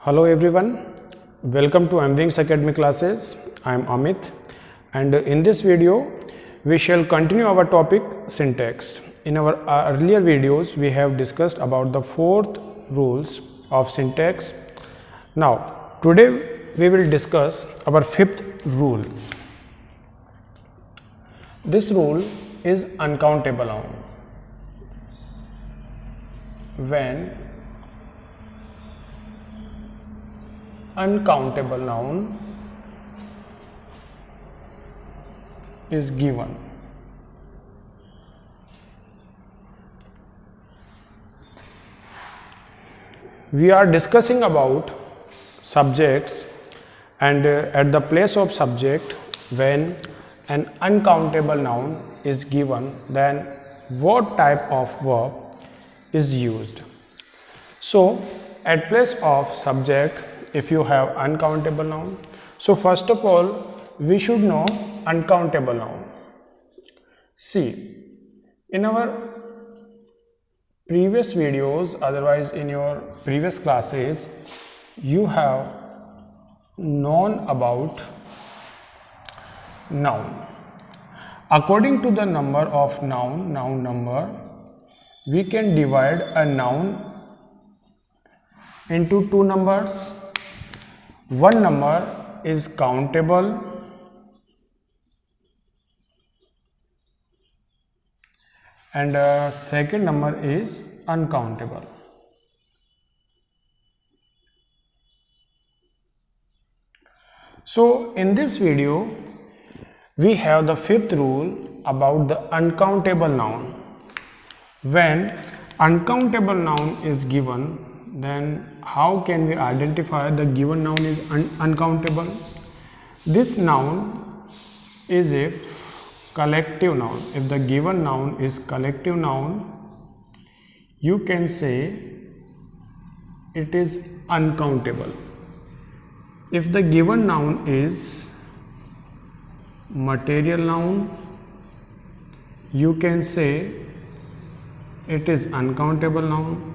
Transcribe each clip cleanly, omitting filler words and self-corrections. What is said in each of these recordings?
Hello everyone, welcome to MWings Academy classes. I am Amit and in this video we shall continue our topic syntax. In our earlier videos we have discussed about the fourth rules of syntax. Now today we will discuss our fifth rule. This rule is uncountable noun. When uncountable noun is given, we are discussing about subjects and at the place of subject when an uncountable noun is given, then what type of verb is used. So at place of subject, if you have uncountable noun, so first of all we should know uncountable noun. See, in our previous videos, otherwise in your previous classes, you have known about noun. According to the number of noun number, we can divide a noun into two numbers. One number is countable and second number is uncountable. So in this video we have the fifth rule about the uncountable noun. When uncountable noun is given, then how can we identify the given noun is uncountable? This noun is a collective noun. If the given noun is collective noun, you can say it is uncountable. If the given noun is material noun, you can say it is uncountable noun.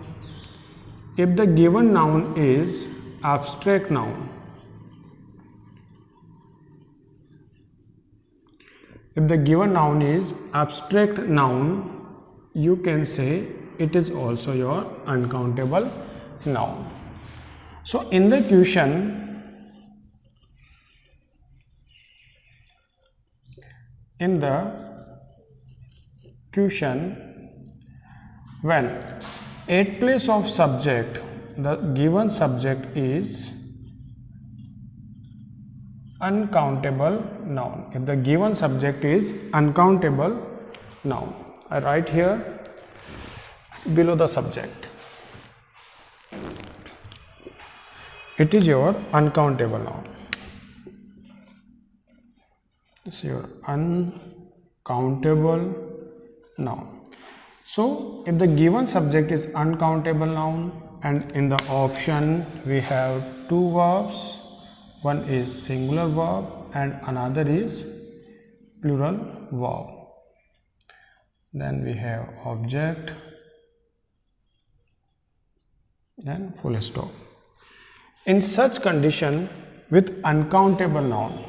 If the given noun is abstract noun, if the given noun is abstract noun, you can say it is also your uncountable noun. So in the question, when at place of subject, the given subject is uncountable noun. If the given subject is uncountable noun, I write here below the subject, it is your uncountable noun. It's your uncountable noun. So if the given subject is uncountable noun and in the option we have two verbs, one is singular verb and another is plural verb, then we have object, then full stop. In such condition, with uncountable noun,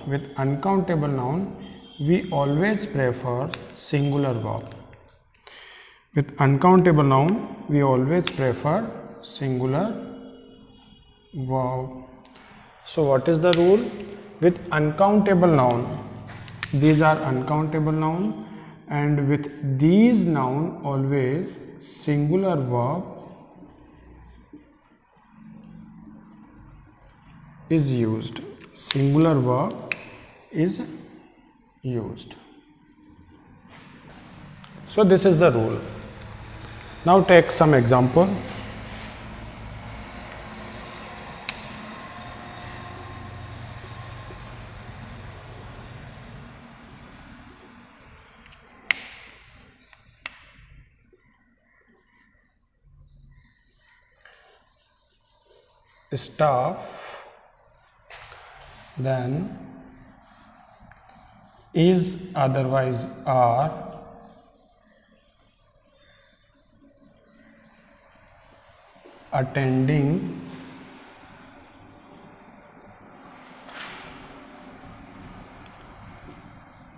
we always prefer singular verb. With uncountable noun, we always prefer singular verb. So what is the rule? With uncountable noun, these are uncountable noun, and with these noun always singular verb is used. Singular verb is used. So this is the rule. Now take some example. Staff, then is otherwise are, attending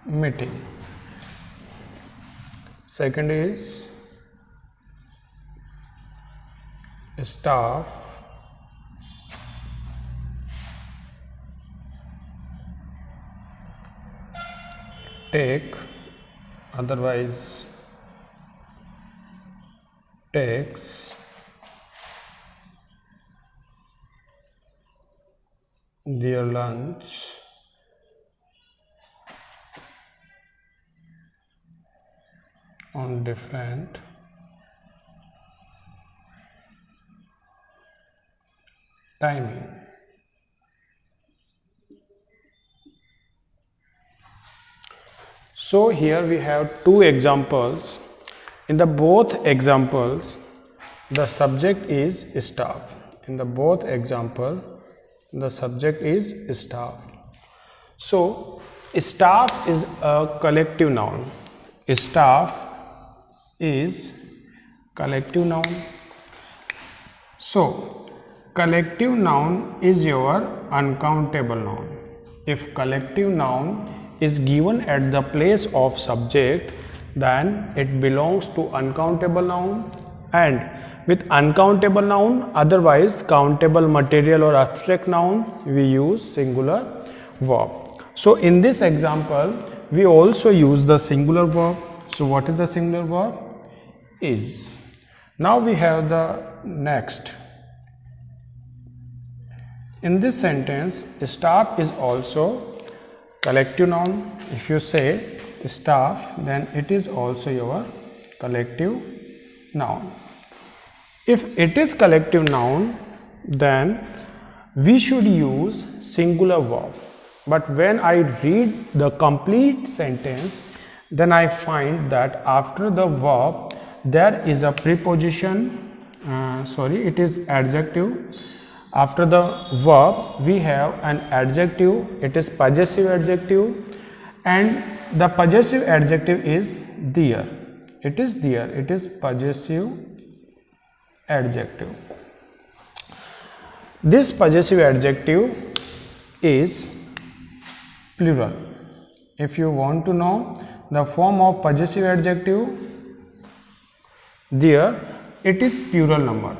meeting. Second is staff take, otherwise takes their lunch on different timing. So here we have two examples. In the both examples, the subject is staff. In the both example, the subject is staff. So staff is a collective noun. Staff is collective noun. So collective noun is your uncountable noun. If collective noun is given at the place of subject, then it belongs to uncountable noun, and with uncountable noun, otherwise countable material or abstract noun, we use singular verb. So in this example, we also use the singular verb. So what is the singular verb? Is. Now we have the next. In this sentence, staff is also collective noun. If you say staff, then it is also your collective noun. If it is collective noun, then we should use singular verb. But when I read the complete sentence, then I find that after the verb there is a preposition, it is adjective. After the verb we have an adjective, it is possessive adjective, and the possessive adjective is there. It is there, it is possessive adjective. This possessive adjective is plural. If you want to know the form of possessive adjective, there it is plural number.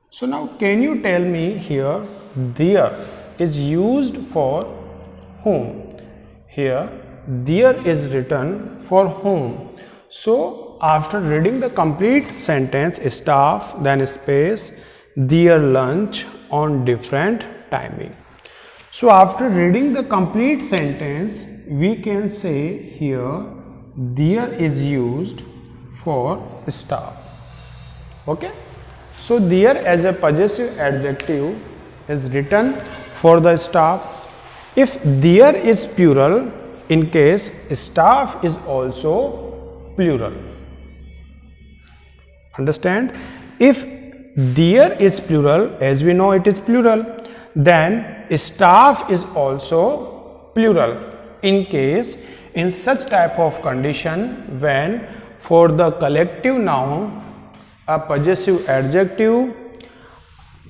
So now can you tell me here, there is used for whom? Here there is written for whom. So after reading the complete sentence, staff, then space, their lunch on different timing. So after reading the complete sentence, we can say here there is used for staff. Okay. So there as a possessive adjective is written for the staff. If there is plural, in case staff is also plural. Understand? If there is plural, as we know it is plural, then staff is also plural. In case in such type of condition, when for the collective noun a possessive adjective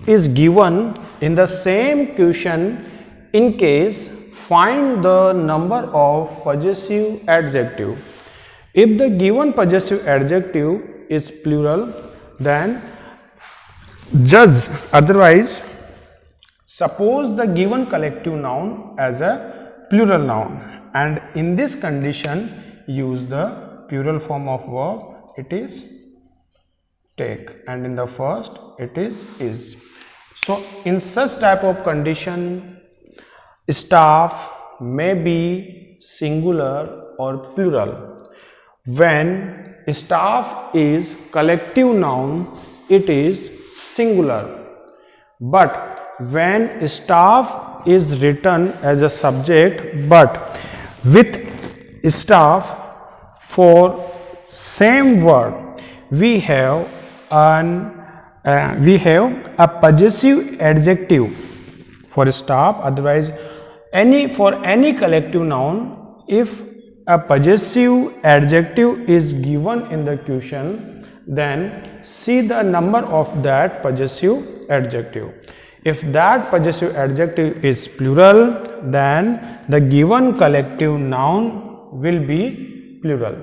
is given in the same question, in case find the number of possessive adjective. If the given possessive adjective is plural, then judge, otherwise suppose the given collective noun as a plural noun, and in this condition use the plural form of verb, it is take, and in the first it is. So in such type of condition, staff may be singular or plural. When staff is collective noun, it is singular. But when staff is written as a subject, but with staff for same word, we have a possessive adjective for staff. Otherwise, for any collective noun, if a possessive adjective is given in the question, then see the number of that possessive adjective. If that possessive adjective is plural, then the given collective noun will be plural.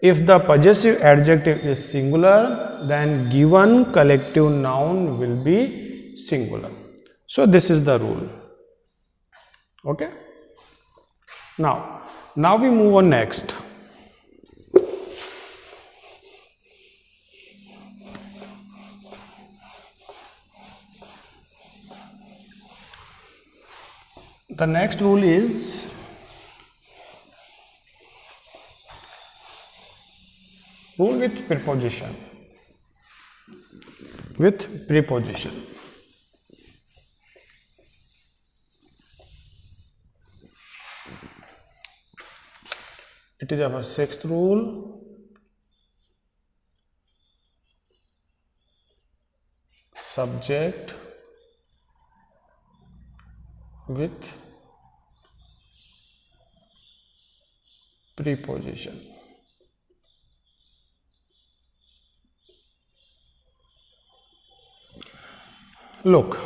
If the possessive adjective is singular, then given collective noun will be singular. So this is the rule. Okay. Now we move on next. The next rule is rule with preposition. With preposition. It is our sixth rule. Subject with preposition. Look,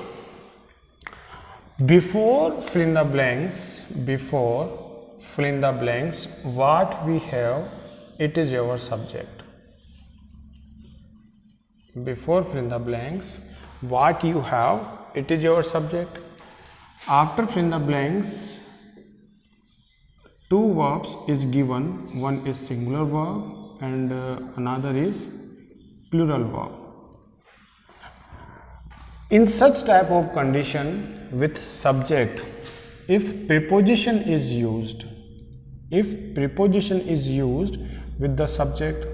before fill in the blanks, what we have, it is our subject. Before fill in the blanks, what you have, it is your subject. After fill in the blanks, two verbs is given. One is singular verb and another is plural verb. In such type of condition with subject, if preposition is used with the subject,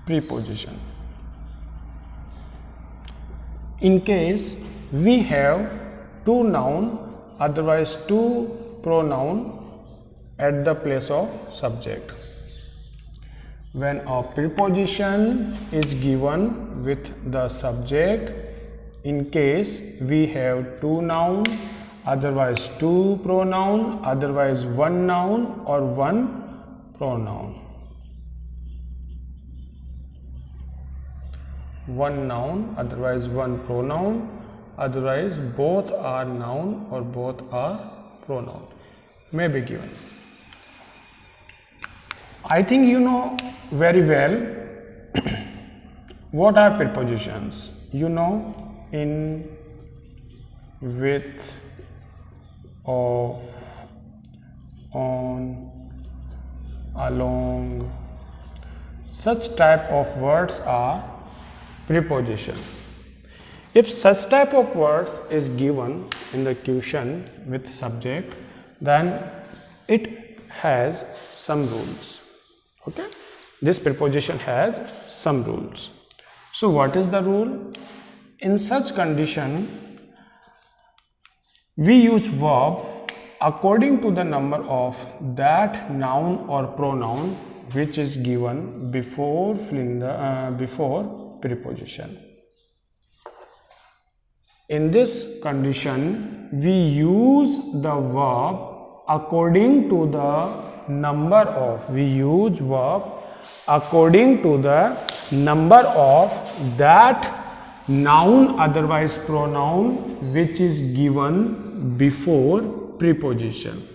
preposition. In case we have two noun, otherwise two pronoun at the place of subject. When a preposition is given with the subject, in case we have two noun, otherwise two pronoun, otherwise one noun or one pronoun. One noun, otherwise one pronoun, otherwise both are noun or both are pronoun may be given. I think you know very well what are prepositions. You know, in, with, of, on, along. Such type of words are preposition. If such type of words is given in the question with subject, then it has some rules. Okay, this preposition has some rules. So what is the rule? In such condition, we use verb according to the number of that noun or pronoun which is given before before preposition. In this condition, we use the verb according to the number of, number of that noun otherwise pronoun which is given before preposition.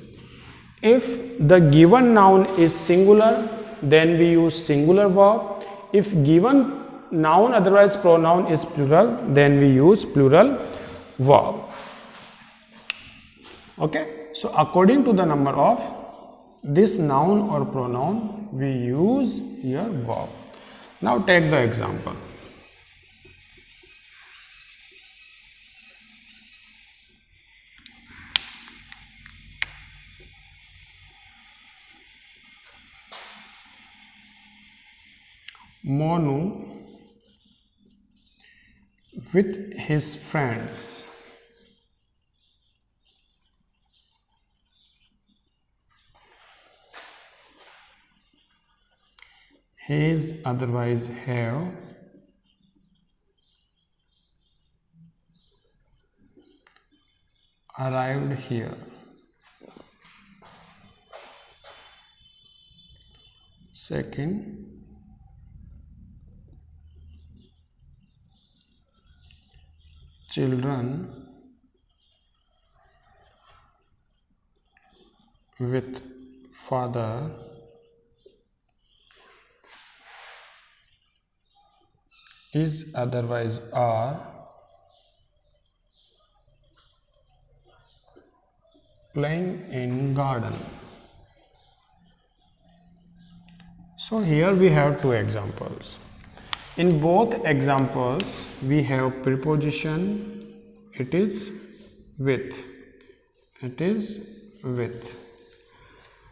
If the given noun is singular, then we use singular verb. If given noun otherwise pronoun is plural, then we use plural verb. Okay, so according to the number of this noun or pronoun, we use here verb. Now take the example. Monu with his friends. His otherwise have arrived here. Second, children with father is otherwise are playing in garden. So here we have two examples. In both examples we have preposition it is with.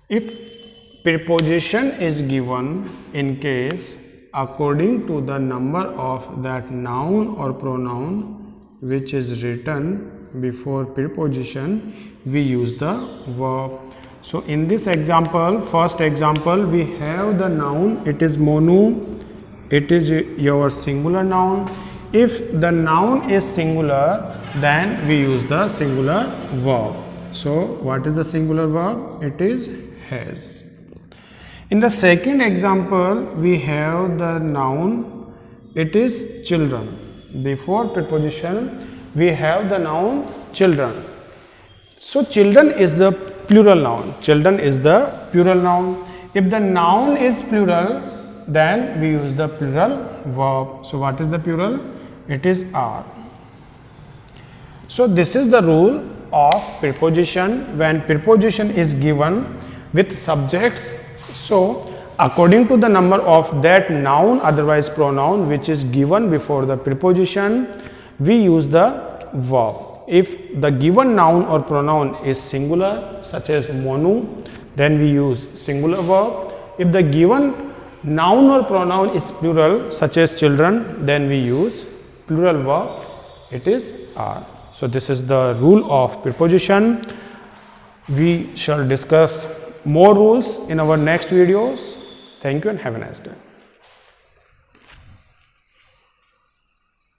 If preposition is given in case according to the number of that noun or pronoun which is written before preposition, we use the verb. So in this example, first example, we have the noun, it is monu, it is your singular noun. If the noun is singular, then we use the singular verb. So what is the singular verb? It is has. In the second example, we have the noun, it is children. Before preposition, we have the noun children. So children is the plural noun. Children is the plural noun. If the noun is plural, then we use the plural verb. So what is the plural? It is are. So this is the rule of preposition when preposition is given with subjects. So according to the number of that noun otherwise pronoun which is given before the preposition, we use the verb. If the given noun or pronoun is singular such as monu, then we use singular verb. If the given noun or pronoun is plural such as children, then we use plural verb, it is are. So this is the rule of preposition. We shall discuss more rules in our next videos. Thank you and have a nice day.